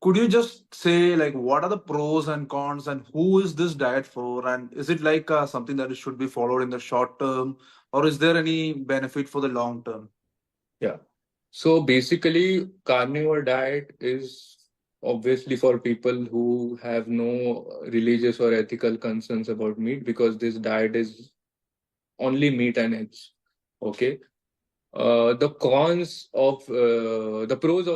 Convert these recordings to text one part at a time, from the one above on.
Could you just say like what are the pros and cons and who is this diet for? And is it like something that should be followed in the short term, or is there any benefit for the long term? Yeah. So basically, carnivore diet is obviously for people who have no religious or ethical concerns about meat, because this diet is only meat and eggs. Okay. The pros of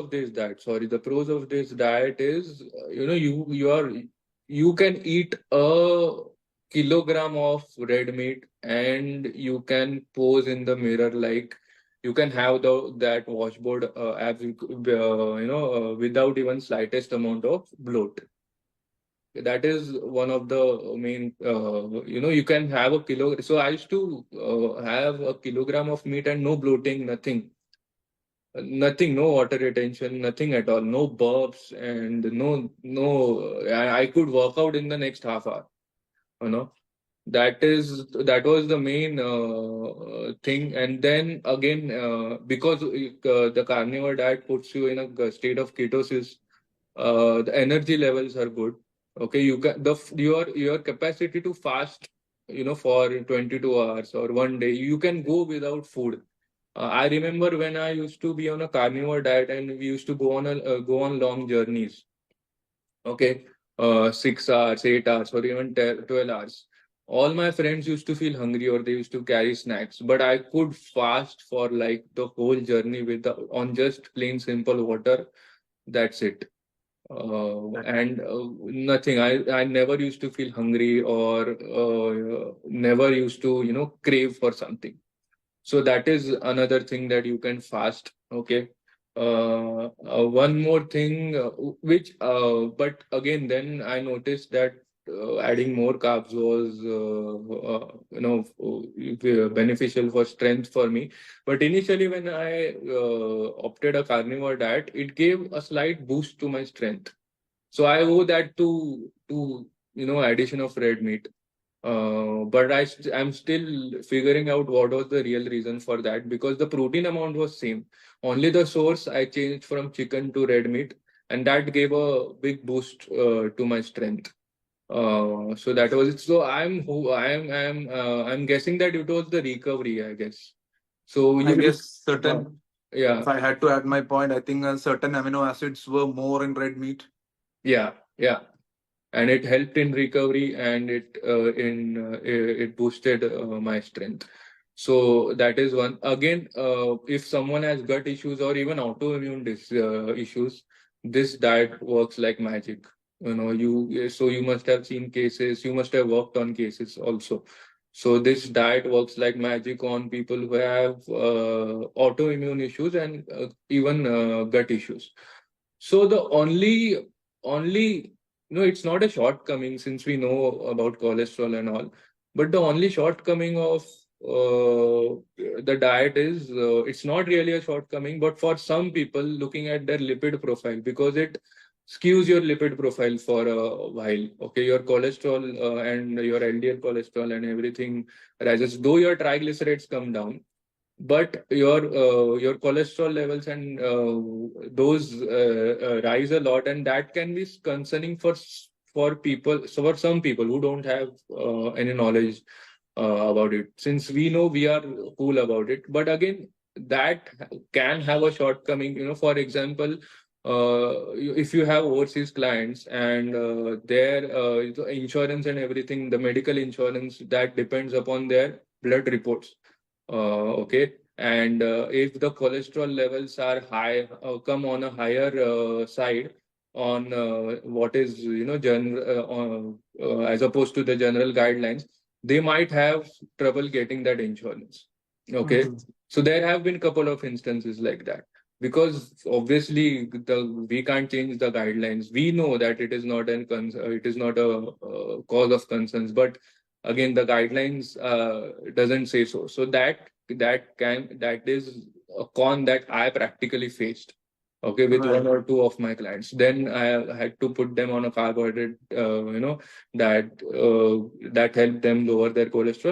this diet, sorry, the pros of this diet is, you can eat a kilogram of red meat and you can pose in the mirror like you can have that washboard abs, without even slightest amount of bloat. That is one of the main, you can have a kilo. So I used to have a kilogram of meat and no bloating, nothing, no water retention, nothing at all, no burps, and I could work out in the next half hour. You know, that was the main thing. And then again, because the carnivore diet puts you in a state of ketosis, the energy levels are good. Okay, you can your capacity to fast, for 22 hours or one day, you can go without food. I remember when I used to be on a carnivore diet and we used to go on long journeys. Okay, 6 hours, 8 hours, or even 12 hours. All my friends used to feel hungry or they used to carry snacks, but I could fast for like the whole journey on just plain simple water. That's it. And nothing. I never used to feel hungry or never used to crave for something. So that is another thing that you can fast. Okay. One more thing, but again, then I noticed that adding more carbs was, beneficial for strength for me. But initially, when I opted a carnivore diet, it gave a slight boost to my strength. So I owe that to addition of red meat. But I'm still figuring out what was the real reason for that, because the protein amount was same. Only the source I changed from chicken to red meat, and that gave a big boost to my strength. So that was it. So I'm guessing that it was the recovery, I guess. So I you, guess uh, certain, yeah, if I had to add my point, I think certain amino acids were more in red meat. yeah, yeah. And it helped in recovery, and it boosted my strength. So that is one. Again, if someone has gut issues or even autoimmune issues, this diet works like magic. You must have seen cases, you must have worked on cases also. So this diet works like magic on people who have autoimmune issues and even gut issues. So the only no, it's not a shortcoming, since we know about cholesterol and all. But the only shortcoming of the diet is, it's not really a shortcoming, but for some people, looking at their lipid profile, because it skews your lipid profile for a while. Okay, your cholesterol and your LDL cholesterol and everything rises, though your triglycerides come down, but your cholesterol levels and those rise a lot, and that can be concerning for people. So for some people who don't have any knowledge about it, since we know, we are cool about it, but again, that can have a shortcoming. For example, if you have overseas clients and their the insurance and everything, the medical insurance, that depends upon their blood reports. Okay. And if the cholesterol levels are high, come on a higher side on what is, as opposed to the general guidelines, they might have trouble getting that insurance. Okay. Mhm. So there have been a couple of instances like that, because obviously we can't change the guidelines. We know that it is not a cause of concerns, but again, the guidelines doesn't say so. So that is a con that I practically faced. Okay, with Right. one or two of my clients, then I had to put them on a carbohydrate, that helped them lower their cholesterol.